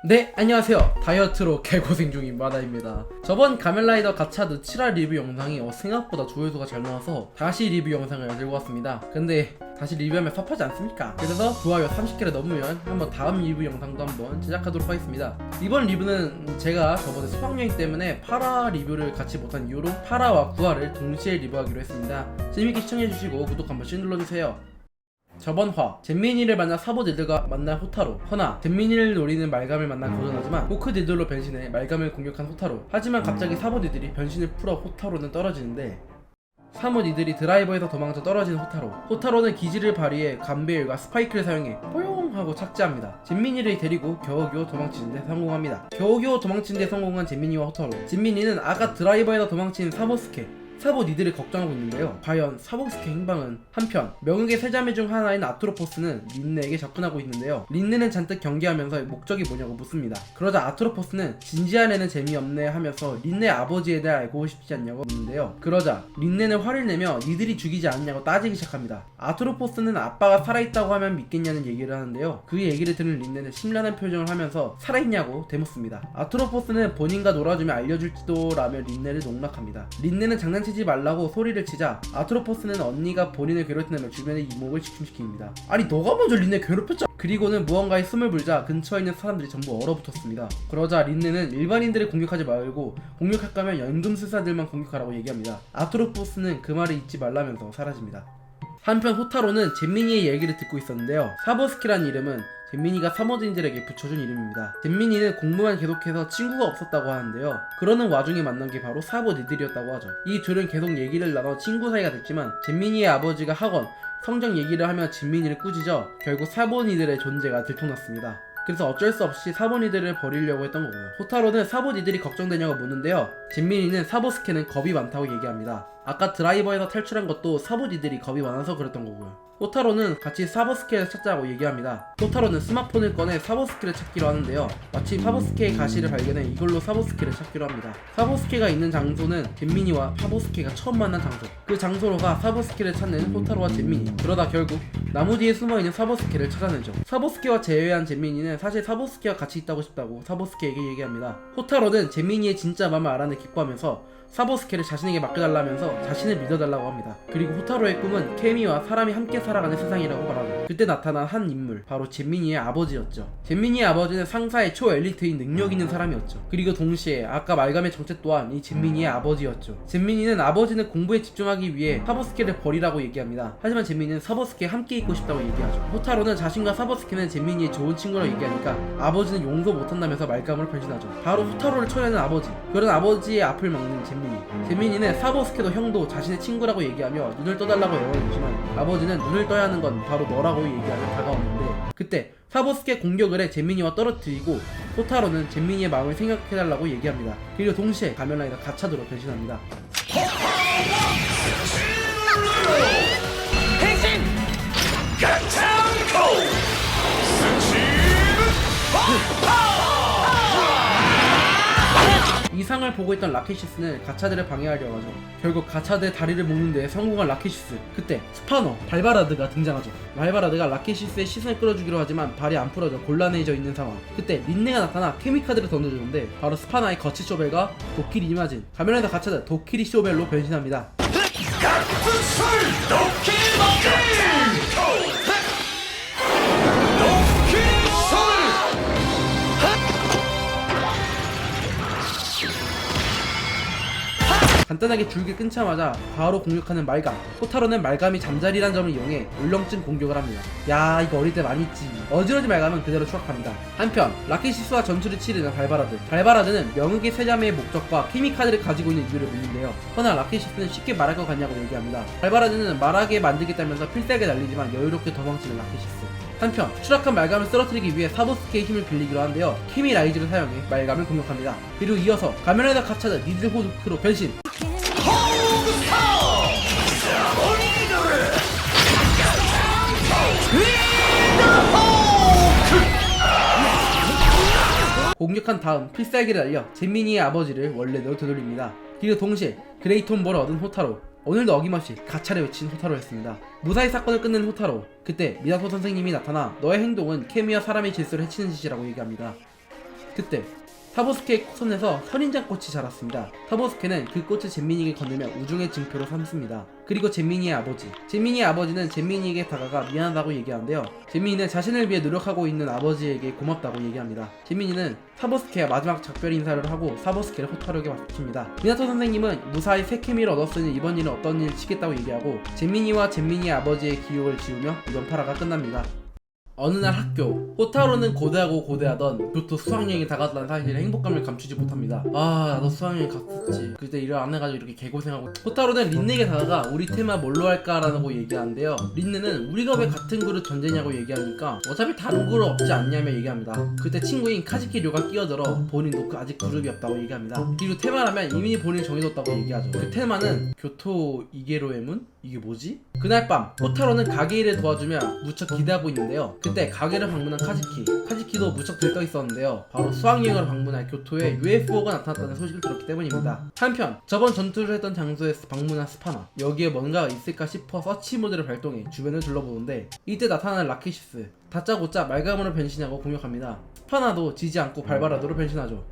네, 안녕하세요. 다이어트로 개고생 중인 마다입니다. 저번 가면라이더 가차드 7화 리뷰 영상이 생각보다 조회수가 잘 나와서 다시 리뷰 영상을 들고 왔습니다. 근데 다시 리뷰하면 섭하지 않습니까? 그래서 좋아요 30개를 넘으면 한번 다음 리뷰 영상도 한번 제작하도록 하겠습니다. 이번 리뷰는 제가 저번에 수학여행 때문에 8화 리뷰를 같이 못한 이유로 8화와 9화를 동시에 리뷰하기로 했습니다. 재밌게 시청해주시고 구독 한 번씩 눌러주세요. 저번 화 잼민이를 만나 사보디들과 만난 호타로, 허나 잼민이를 노리는 말감을 만나 거절하지만 호크디들로 변신해 말감을 공격한 호타로. 하지만 갑자기 사보디들이 변신을 풀어 호타로는 떨어지는데 사모니들이 드라이버에서 도망쳐 떨어진 호타로는 기지를 발휘해 감배율과 스파이크를 사용해 뽀용 하고 착지합니다. 잼민이를 데리고 겨우겨우 도망치는데 성공합니다. 겨우겨우 도망치는데 성공한 잼민이와 호타로. 잼민이는 아까 드라이버에서 도망친 사보니들을 걱정하고 있는데요. 과연 사보스케 행방은? 한편 명흑의 세 자매 중 하나인 아트로포스는 린네에게 접근하고 있는데요. 린네는 잔뜩 경계하면서 목적이 뭐냐고 묻습니다. 그러자 아트로포스는 진지한 애는 재미없네 하면서 린네 아버지에 대해 알고 싶지 않냐고 묻는데요. 그러자 린네는 화를 내며 니들이 죽이지 않냐고 따지기 시작합니다. 아트로포스는 아빠가 살아있다고 하면 믿겠냐는 얘기를 하는데요. 그 얘기를 들은 린네는 심란한 표정을 하면서 살아있냐고 되묻습니다. 아트로포스는 본인과 놀아주면 알려줄지도 라며 린네를 농락합니다. 린네는 장난치지 말라고 소리를 치자 아트로포스는 언니가 본인을 괴롭힌다며 주변의 이목을 집중시킵니다. 아니 너가 먼저 린네 괴롭혔잖아. 그리고는 무언가에 숨을 불자 근처에 있는 사람들이 전부 얼어붙었습니다. 그러자 린네는 일반인들을 공격하지 말고 공격할 거면 연금술사들만 공격하라고 얘기합니다. 아트로포스는 그 말을 잊지 말라면서 사라집니다. 한편 호타로는 잼민이의 얘기를 듣고 있었는데요. 사보스키라는 이름은 잼민이가 사모진들에게 붙여준 이름입니다. 잼민이는 공부만 계속해서 친구가 없었다고 하는데요. 그러는 와중에 만난 게 바로 사보니들이었다고 하죠. 이 둘은 계속 얘기를 나눠 친구 사이가 됐지만 잼민이의 아버지가 학원, 성적 얘기를 하며 잼민이를 꾸짖어 결국 사보니들의 존재가 들통났습니다. 그래서 어쩔 수 없이 사보니들을 버리려고 했던 거고요. 호타로는 사보니들이 걱정되냐고 묻는데요. 잼민이는 사보스케는 겁이 많다고 얘기합니다. 아까 드라이버에서 탈출한 것도 사보니들이 겁이 많아서 그랬던 거고요. 호타로는 같이 사보스케를 찾자고 얘기합니다. 호타로는 스마트폰을 꺼내 사보스케를 찾기로 하는데요. 마침 사보스케의 가시를 발견해 이걸로 사보스케를 찾기로 합니다. 사보스케가 있는 장소는 잼민이와 사보스케가 처음 만난 장소. 그 장소로 가 사보스케를 찾는 호타로와 잼민이. 그러다 결국 나무 뒤에 숨어있는 사보스케를 찾아내죠. 사보스케와 제외한 잼민이는 사실 사보스케와 같이 있다고 싶다고 사보스케에게 얘기합니다. 호타로는 잼민이의 진짜 마음을 알아내 기뻐하면서 사보스케를 자신에게 맡겨달라면서 자신을 믿어달라고 합니다. 그리고 호타로의 꿈은 케미와 사람이 함께 살아가는 세상이라고 말하죠. 그때 나타난 한 인물, 바로 잼민이의 아버지였죠. 잼민이의 아버지는 상사의 초엘리트인 능력 있는 사람이었죠. 그리고 동시에 아까 말감의 정체 또한 이 잼민이의 아버지였죠. 잼민이는 아버지는 공부에 집중하기 위해 사보스케를 버리라고 얘기합니다. 하지만 잼민이는 사보스케와 함께 있고 싶다고 얘기하죠. 호타로는 자신과 사보스케는 잼민이의 좋은 친구라고 얘기하니까 아버지는 용서 못한다면서 말감으로 변신하죠. 바로 호타로를 처리하는 아버지, 그런 아버지의 앞을 막는 잼민이는 사보스케도 형도 자신의 친구라고 얘기하며 눈을 떠달라고 애원해주지만 아버지는 눈을 떠야 하는 건 바로 너라고 얘기하며 다가오는데, 그때 사보스케 공격을 해 잼민이와 떨어뜨리고 호타로는 잼민이의 마음을 생각해달라고 얘기합니다. 그리고 동시에 가면라이더 가차드로 변신합니다.変身가창코 이 상을 보고 있던 라케시스는 가차드를 방해하려고 하죠. 결국 가차드의 다리를 묶는 데 성공한 라케시스. 그때 스파너, 발바라드가 등장하죠. 발바라드가 라케시스의 시선을 끌어주기로 하지만 발이 안 풀어져 곤란해져 있는 상황. 그때 린네가 나타나 케미카드를 던져주는데 바로 스파나의 거치 쇼벨과 도끼리 이마진, 가면에서 가차드 도끼리 쇼벨로 변신합니다. 각수술 도끼리 먹기 간단하게 줄기 끊자마자 바로 공격하는 말감. 호타로는 말감이 잠자리란 점을 이용해 울렁증 공격을 합니다. 야, 이거 어릴 때 많이 했지. 어지러지 말감은 그대로 추락합니다. 한편 라케시스와 전투를 치르는 발바라드는 명흑의 세자매의 목적과 케미카드를 가지고 있는 이유를 묻는데요. 허나 라케시스는 쉽게 말할 것 같냐고 얘기합니다. 발바라드는 말하게 만들겠다면서 필살기 날리지만 여유롭게 도망치는 라케시스. 한편 추락한 말감을 쓰러뜨리기 위해 사보스케의 힘을 빌리기로 하는데요. 케미 라이즈를 사용해 말감을 공격합니다. 그리고 이어서 가면에다 가차드 니들 호두크로 변신. 공격한 다음 필살기를 날려 잼민이의 아버지를 원래대로 되돌립니다. 그리고 동시에 그레이톤볼을 얻은 호타로. 오늘도 어김없이 가차를 외친 호타로였습니다. 무사히 사건을 끝낸 호타로. 그때 미나토 선생님이 나타나 너의 행동은 케미와 사람의 질서를 해치는 짓이라고 얘기합니다. 그때 사보스케의 손에서 선인장꽃이 자랐습니다. 사보스케는 그 꽃을 젠민이에게 건네며 우중의 증표로 삼습니다. 그리고 젠민이의 아버지는 젠민이에게 다가가 미안하다고 얘기하는데요. 젠민이는 자신을 위해 노력하고 있는 아버지에게 고맙다고 얘기합니다. 젠민이는 사보스케와 마지막 작별 인사를 하고 사보스케를 호타루에게 맡깁니다. 미나토 선생님은 무사히 새 케미를 얻었으니 이번 일은 어떤 일을 치겠다고 얘기하고 젠민이와 젠민이의 아버지의 기억을 지우며 이번 파라가 끝납니다. 어느 날 학교, 호타루는 고대하던 교토 수학여행이 다가왔다는 사실에 행복감을 감추지 못합니다. 나도 수학여행 갔었지. 그때 일을 안 해가지고 이렇게 개고생하고. 호타루는 린네에게 다가가 우리 테마 뭘로 할까라고 얘기하는데요. 린네는 우리가 왜 같은 그룹 전제냐고 얘기하니까 어차피 다른 그룹 없지 않냐며 얘기합니다. 그때 친구인 카즈키 료가 끼어들어 본인도 아직 그룹이 없다고 얘기합니다. 그리고 테마라면 이미 본인이 정해뒀다고 얘기하죠. 그 테마는 교토 이게로의 문? 이게 뭐지? 그날 밤 호타루는 가게 일을 도와주며 무척 기대하고 있는데요. 그때 가게를 방문한 카즈키도 무척 들떠 있었는데요. 바로 수학여행을 방문할 교토에 UFO가 나타났다는 소식을 들었기 때문입니다. 한편 저번 전투를 했던 장소에 방문한 스파나, 여기에 뭔가가 있을까 싶어 서치 모드를 발동해 주변을 둘러보는데 이때 나타나는 라키시스, 다짜고짜 말가무로 변신하고 공격합니다. 스파나도 지지 않고 발바라도로 변신하죠.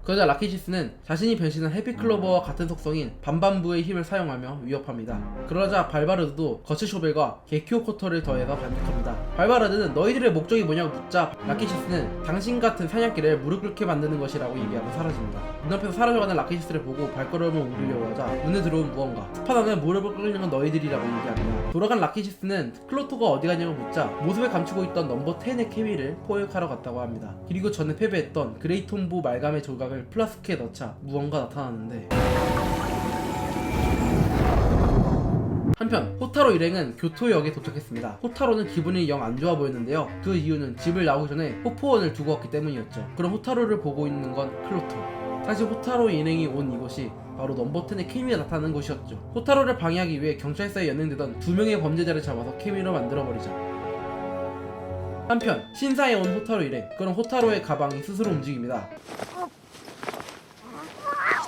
그러자 라키시스는 자신이 변신한 해피클로버와 같은 속성인 반반부의 힘을 사용하며 위협합니다. 그러자 발바르드도 거치 쇼벨과 게키오 코터를 더해서 반격합니다. 발바르드는 너희들의 목적이 뭐냐고 묻자 라키시스는 당신 같은 사냥개를 무릎 꿇게 만드는 것이라고 얘기하고 사라집니다. 눈앞에서 사라져가는 라키시스를 보고 발걸음을 옮기려고 하자 눈에 들어온 무언가. 스파나는 무릎을 꿇는 건 너희들이라고 얘기합니다. 돌아간 라키시스는 클로토가 어디 갔냐고 묻자 모습에 감추고 있던 넘버 10의 케미를 포획하러 갔다고 합니다. 그리고 전에 패배했던 그레이톤부 말감의 조각을 플라스크에 넣자 무언가 나타나는데, 한편 호타로 일행은 교토역에 도착했습니다. 호타로는 기분이 영 안 좋아 보였는데요. 그 이유는 집을 나오기 전에 호포원을 두고 왔기 때문이었죠. 그럼 호타로를 보고 있는 건 클로토. 사실 호타로 일행이 온 이곳이 바로 넘버 10의 케미가 나타나는 곳이었죠. 호타로를 방해하기 위해 경찰서에 연행되던 2명의 범죄자를 잡아서 케미로 만들어버리자. 한편 신사에 온 호타로 일행, 그럼 호타로의 가방이 스스로 움직입니다.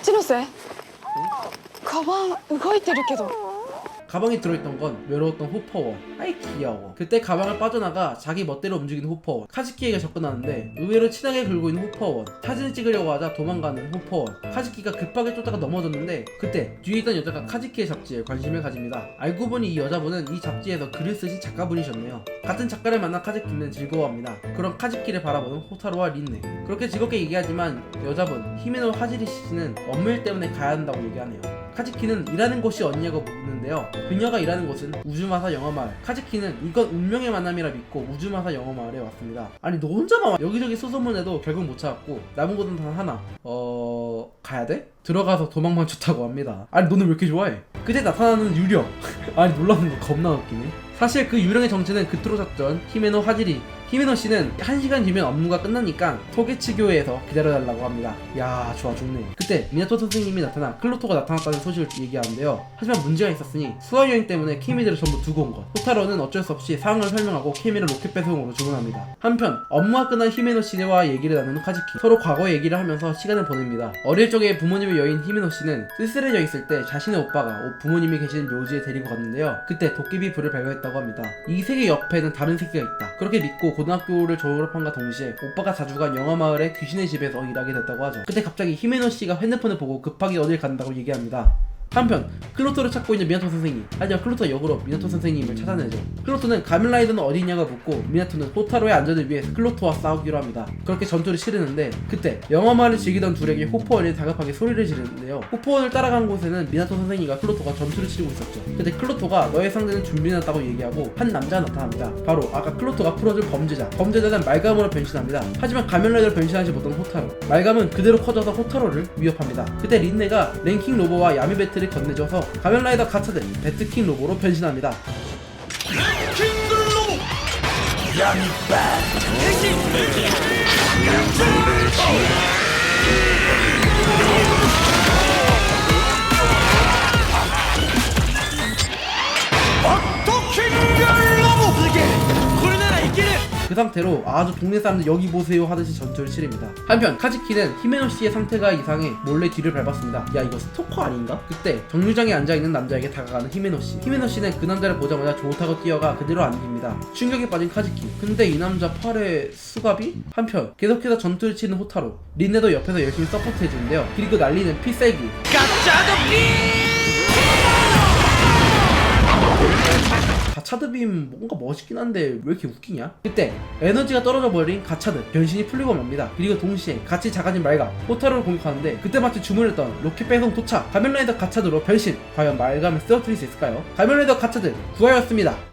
一ノ瀬カバン動いてるけど 가방에 들어있던 건 외로웠던 호퍼원. 아이 귀여워. 그때 가방을 빠져나가 자기 멋대로 움직이는 호퍼원. 카즈키에게 접근하는데 의외로 친하게 굴고 있는 호퍼원. 사진을 찍으려고 하자 도망가는 호퍼원. 카즈키가 급하게 쫓다가 넘어졌는데 그때 뒤에 있던 여자가 카즈키의 잡지에 관심을 가집니다. 알고 보니 이 여자분은 이 잡지에서 글을 쓰신 작가분이셨네요. 같은 작가를 만난 카즈키는 즐거워합니다. 그런 카즈키를 바라보는 호타루와 린네. 그렇게 즐겁게 얘기하지만 여자분 히메노 하지리 씨는 업무일 때문에 가야 한다고 얘기하네요. 카즈키는 일하는 곳이 어디냐고 묻는데요. 그녀가 일하는 곳은 우즈마사 영어마을. 카즈키는 이건 운명의 만남이라 믿고 우즈마사 영어마을에 왔습니다. 아니 너 혼자만 여기저기 소소문해도 결국 못 찾았고 남은 곳은 단 하나. 가야 돼? 들어가서 도망만 쳤다고 합니다. 아니 너는 왜 이렇게 좋아해? 그때 나타나는 유령. 아니 놀라는 거 겁나 웃기네. 사실 그 유령의 정체는 그토록 찾던 히메노 하지리. 히메노 씨는 1시간 뒤면 업무가 끝나니까 소개치교회에서 기다려달라고 합니다. 야 좋아 좋네. 그때 미나토 선생님이 나타나 클로토가 나타났다는 소식을 얘기하는데요. 하지만 문제가 있었으니 수학여행 때문에 케미들을 전부 두고 온 것. 호타로는 어쩔 수 없이 상황을 설명하고 케미를 로켓 배송으로 주문합니다. 한편 업무가 끝난 히메노 씨와 얘기를 나누는 카즈키. 서로 과거 얘기를 하면서 시간을 보냅니다. 어릴 적에 부모님의 여인 히메노 씨는 쓸쓸해져 있을 때 자신의 오빠가 부모님이 계신 묘지에 데리고 갔는데요. 그때 도깨비 불을 발견했다고 합니다. 이 세계 옆에는 다른 세계가 있다. 그렇게 믿고 고등학교를 졸업한과 동시에 오빠가 자주 간 영화마을의 귀신의 집에서 일하게 됐다고 하죠. 그때 갑자기 히메노 씨가 핸드폰을 보고 급하게 어딜 간다고 얘기합니다. 한편 클로토를 찾고 있는 미나토 선생님. 하지만 클로토가 역으로 미나토 선생님을 찾아내죠. 클로토는 가면라이더는 어디냐고 묻고 미나토는 호타로의 안전을 위해 클로토와 싸우기로 합니다. 그렇게 전투를 치르는데 그때 영화마을을 즐기던 둘에게 호포원이 다급하게 소리를 지르는데요. 호포원을 따라간 곳에는 미나토 선생님과 클로토가 전투를 치르고 있었죠. 그때 클로토가 너의 상대는 준비해놨다고 얘기하고 한 남자가 나타납니다. 바로 아까 클로토가 풀어준 범죄자는 말감으로 변신합니다. 하지만 가면라이더로 변신하지 못한 호타로. 말감은 그대로 커져서 호타로를 위협합니다. 그때 린네가 랭킹 로보와 야미 배틀 건네줘서 가면라이더 가차된 배트킹 로보로 변신합니다. 랭킹 로보 야미 그 상태로 아주 동네 사람들 여기 보세요 하듯이 전투를 치릅니다. 한편 카즈키는 히메노씨의 상태가 이상해 몰래 뒤를 밟았습니다. 야 이거 스토커 아닌가? 그때 정류장에 앉아있는 남자에게 다가가는 히메노씨. 히메노씨는 그 남자를 보자마자 좋다고 뛰어가 그대로 안깁니다. 충격에 빠진 카즈키. 근데 이 남자 팔에 수갑이? 한편 계속해서 전투를 치는 호타로. 린네도 옆에서 열심히 서포트해주는데요. 그리고 날리는 필살기 가차드빔 뭔가 멋있긴 한데 왜 이렇게 웃기냐? 그때 에너지가 떨어져 버린 가차드 변신이 풀리고 맙니다. 그리고 동시에 같이 작아진 말가 호타루를 공격하는데 그때 마치 주문했던 로켓 배송 도착. 가면라이더 가차드로 변신. 과연 말감을 쓰러뜨릴 수 있을까요? 가면라이더 가차드 구하였습니다.